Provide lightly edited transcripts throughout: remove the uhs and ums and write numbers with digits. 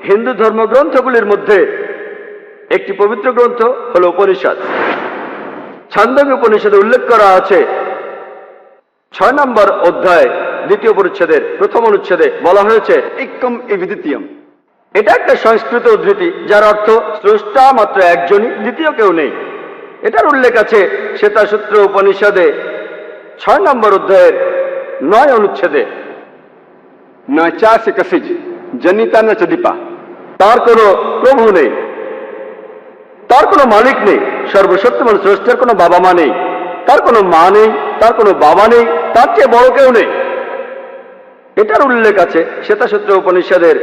হিন্দু ধর্মগ্রন্থগুলির মধ্যে একটি পবিত্র গ্রন্থ হল উপনিষদ। ছান্দোগ্য উপনিষদে উল্লেখ করা আছে 6 নম্বর অধ্যায় 2য় পরিচ্ছেদের 1ম অনুচ্ছেদে বলা হয়েছে একম এবিদ্বিতীয়ম। এটা একটা সংস্কৃত উদ্ধৃতি যার অর্থ স্রষ্টা মাত্র একজনই, দ্বিতীয় কেউ নেই। এটার উল্লেখ আছে শ্বেতাসূত্র উপনিষদে 6 নম্বর অধ্যায়ের 9 অনুচ্ছেদে न चास्य कसिज जनिता न चदीपा। তার কোনো প্রভু নেই, তার কোনো মালিক নেই, সর্বশক্তিমান স্রষ্টার কোনো বাবা মা নেই, তার কোনো মা নেই, তার কোনো বাবা নেই, তার চেয়ে বড় কেউ নেই। এটার উল্লেখ আছে শ্বেতাসূত্র উপনিষদের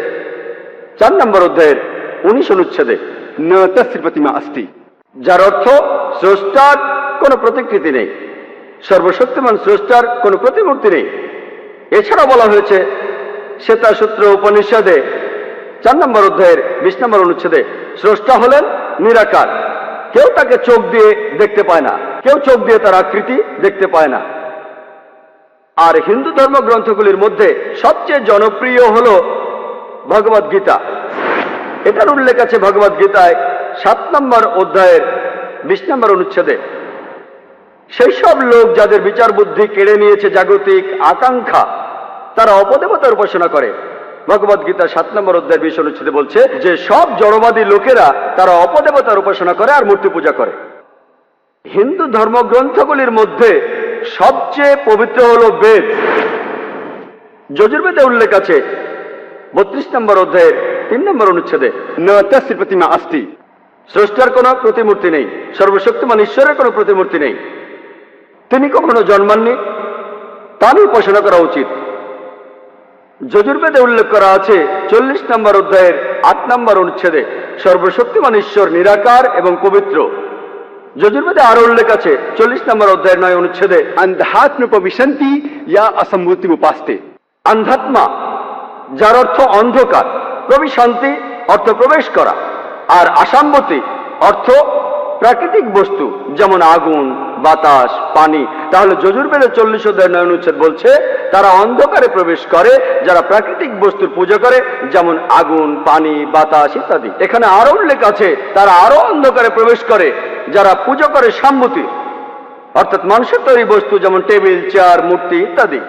4 নম্বর অধ্যায়ের 19 অনুচ্ছেদে न तस्य प्रतिमा अस्ति। যার অর্থ স্রষ্টার কোনো প্রতিকৃতি নেই, সর্বশক্তিমান স্রষ্টার কোনো প্রতিমূর্তি নেই। এছাড়া বলা হয়েছে শ্বেতাসূত্র উপনিষদে 4 নম্বর অধ্যায়ের 20 নম্বর অনুচ্ছেদে স্রষ্টা হলেন নিরাকার, কেউ তাকে চোখ দিয়ে দেখতে পায় না, কেউ চোখ দিয়ে তার আকৃতি দেখতে পায় না। আর হিন্দু ধর্মগ্রন্থগুলির মধ্যে সবচেয়ে জনপ্রিয় হল ভগবদ গীতা। এটার উল্লেখ আছে ভগবদ গীতায় 7 নম্বর অধ্যায়ের 20 নম্বর অনুচ্ছেদে সেই সব লোক যাদের বিচার বুদ্ধি কেড়ে নিয়েছে জাগতিক আকাঙ্ক্ষা, তারা অপদেবতার উপাসনা করে। ভগবদ গীতা 7 নম্বর অধ্যায়ের 20 অনুচ্ছেদে বলছে যে সব জড়বাদী লোকেরা তারা অপদেবতার উপাসনা করে আর মূর্তি পূজা করে। হিন্দু ধর্মগ্রন্থগুলির মধ্যে সবচেয়ে পবিত্র হল বেদ। যজুর্বেদে উল্লেখ আছে 32 নম্বর অধ্যায়ের 3 নম্বর অনুচ্ছেদে न तस्य प्रतिमा अस्ति। স্রষ্টার কোনো প্রতিমূর্তি নেই, সর্বশক্তিমান ঈশ্বরের কোনো প্রতিমূর্তি নেই, তিনি কখনো জন্মাননি, তারই উপাসনা করা উচিত। যজুর্বেদে উল্লেখ করা আছে 40 নম্বর অধ্যায়ের 8 নম্বর অনুচ্ছেদে সর্বশক্তিমান ঈশ্বর নিরাকার এবং পবিত্র। যজুর্বেদে আরো উল্লেখ আছে 40 নম্বর অধ্যায়ের 9 অনুচ্ছেদে अंधात्म प्रविशन्ति या असंभूति उपास्ते। আন্ধাত্মা, যার অর্থ অন্ধকার, প্রবিশান্তি অর্থ প্রবেশ করা, আর আসাম্বতী অর্থ প্রাকৃতিক বস্তু যেমন আগুন, বাতাস, পানি। তাহলে যজুর্বেদের 40 অধ্যায়ের 9 অনুচ্ছেদ বলছে তারা অন্ধকারে প্রবেশ করে যারা প্রাকৃতিক বস্তুর পূজা করে, যেমন আগুন, পানি, বাতাস ইত্যাদি। এখানে আরো উল্লেখ আছে তারা আরো অন্ধকারে প্রবেশ করে যারা পূজা করে সাম্মতি, অর্থাৎ মানুষের তৈরি বস্তু যেমন টেবিল, চেয়ার, মূর্তি ইত্যাদি।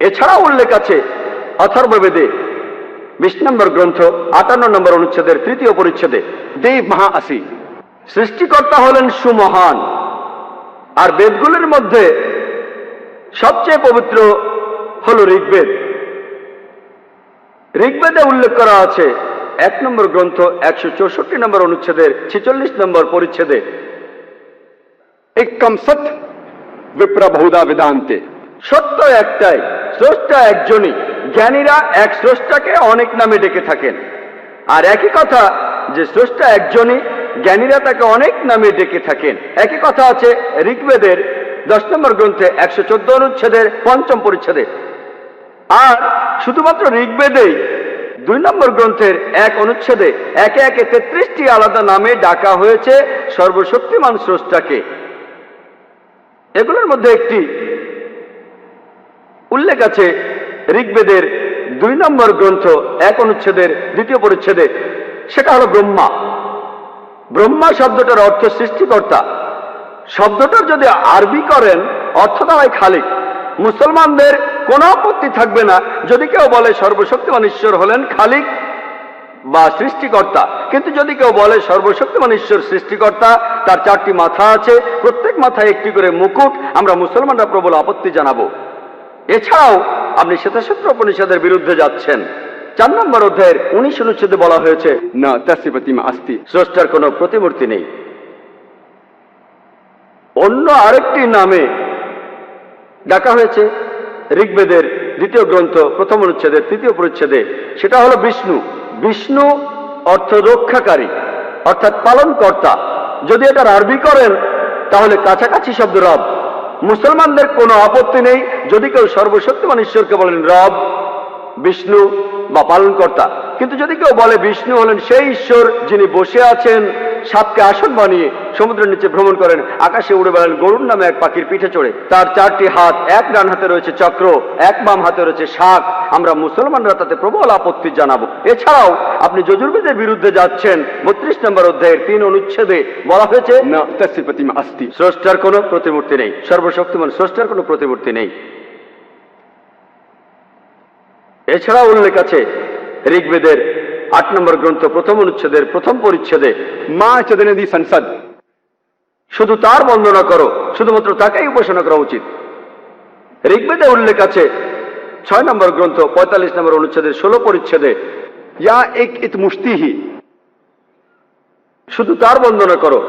এছাড়াও উল্লেখ আছে অথর্ববেদে 20 নম্বর গ্রন্থ 58 নম্বর অনুচ্ছেদের 3য় পরিচ্ছেদে देव महा असि। সৃষ্টিকর্তা হলেন সুমহান। আর বেদগুলির মধ্যে সবচেয়ে পবিত্র হল ঋগ্বেদ। ঋগ্বেদে উল্লেখ করা আছে 1 নম্বর গ্রন্থ 164 নম্বর অনুচ্ছেদের 46 নম্বর পরিচ্ছেদে एकम सत विप्र बहुधा वेदांते। সত্য একটাই, স্রষ্টা একজনই। জ্ঞানীরা এক স্রষ্টাকে অনেক নামে ডেকে থাকেন। আর একই কথা যে স্রষ্টা একজনই, জ্ঞানীরা তাকে অনেক নামে ডেকে থাকেন। একই কথা আছে ঋগ্বেদের 10 নম্বর গ্রন্থে 114 অনুচ্ছেদের 5ম পরিচ্ছেদে। আর শুধুমাত্র ঋগ্বেদেই 2 নম্বর গ্রন্থের 1 অনুচ্ছেদে একে একে 33টি আলাদা নামে ডাকা হয়েছে সর্বশক্তিমান স্রষ্টাকে। এগুলোর মধ্যে একটি উল্লেখ আছে ঋগ্বেদের 2 নম্বর গ্রন্থ 1 অনুচ্ছেদের 2য় পরিচ্ছেদে, সেটা হলো ব্রহ্মা। ব্রহ্মা শব্দটার অর্থ সৃষ্টিকর্তা। শব্দটার যদি আরবি করেন অর্থ দাঁড়ায় খালিক। মুসলমানদের কোনো আপত্তি থাকবে না যদি কেউ বলে সর্বশক্তিমান ঈশ্বর হলেন খালিক বা সৃষ্টিকর্তা। কিন্তু যদি কেউ বলে সর্বশক্তিমান ঈশ্বর সৃষ্টিকর্তা, তার 4টি মাথা আছে, প্রত্যেক মাথায় একটি করে মুকুট, আমরা মুসলমানরা প্রবল আপত্তি জানাবো। এছাড়াও আপনি শ্বেতাসূত্র উপনিষদের বিরুদ্ধে যাচ্ছেন। 4 নম্বর অধ্যায়ের 19 অনুচ্ছেদে বলা হয়েছে न तस्य प्रतिमा अस्ति। স্রষ্টার কোনো প্রতিমূর্তি নেই। অন্য আরেকটি নামে ডাকা হয়েছে ঋগ্বেদের 2য় গ্রন্থ 1ম অনুচ্ছেদের 3য় পরিচ্ছেদে, সেটা হলো বিষ্ণু। বিষ্ণু অর্থ রক্ষাকারী, অর্থাৎ পালনকর্তা। যদি এটার আরবি করেন তাহলে কাছাকাছি শব্দ রব। মুসলমানদের কোনো আপত্তি নেই যদি কেউ সর্বশক্তিমান ঈশ্বরকে বলেন রব, বিষ্ণু বা পালনকর্তা। কিন্তু যদি কেউ বলে বিষ্ণু হলেন সেই ঈশ্বর যিনি বসে আছেন সাপকে আসন বানিয়ে সমুদ্রের নিচে ভ্রমণ করেন, আকাশে উড়ে বেড়ান গরুর নামে এক পাখির পিঠে চড়ে। তার 4টি হাত, এক ডান হাতে রয়েছে চক্র, এক বাম হাতে রয়েছে শাক। আমরা মুসলমানরা তাতে প্রবল আপত্তি জানাবো। এছাড়াও আপনি যজুর্বেদের বিরুদ্ধে যাচ্ছেন। 32 নম্বর অধ্যায়ের 3 অনুচ্ছেদে বলা হয়েছে न तस्य प्रतिमा अस्ति। স্রষ্টার কোনো প্রতিমূর্তি নেই, সর্বশক্তিমান স্রষ্টার কোনো প্রতিমূর্তি নেই। এছাড়া উল্লেখ আছে ঋগ্বেদের 8 নম্বর গ্রন্থ 1ম অনুচ্ছেদের 1ম পরিচ্ছেদে, मां चदनदी संसद, শুধু তার বন্দনা করো, শুধুমাত্র তাকেই উপাসনা করা উচিত। ঋগ্বেদে উল্লেখ আছে 6 নম্বর গ্রন্থ 45 নম্বর অনুচ্ছেদের 16 পরিচ্ছেদে, या एक इत मुष्टि ही, শুধু তার বন্দনা করো,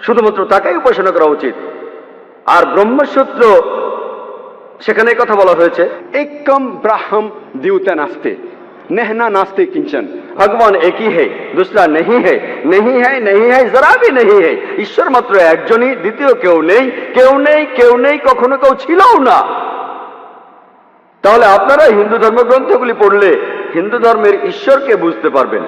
শুধুমাত্র তাকেই উপাসনা করা উচিত। আর ব্রহ্মসূত্র সেখানে এই কথা বলা হয়েছে, एकम ब्राह्म द्यूता नास्ते, नहना नास्ते किंचन। ভগবান একই হে, দুসরা নেহি হে, নেহি হে, নেহি হে, জরা ভি নেহি হে। ঈশ্বর মাত্র একজনই, দ্বিতীয় কেউ নেই, কেউ নেই, কেউ নেই, কখনো কেউ ছিলও না। তাহলে আপনারা হিন্দু ধর্মগ্রন্থগুলি পড়লে হিন্দু ধর্মের ঈশ্বরকে বুঝতে পারবেন।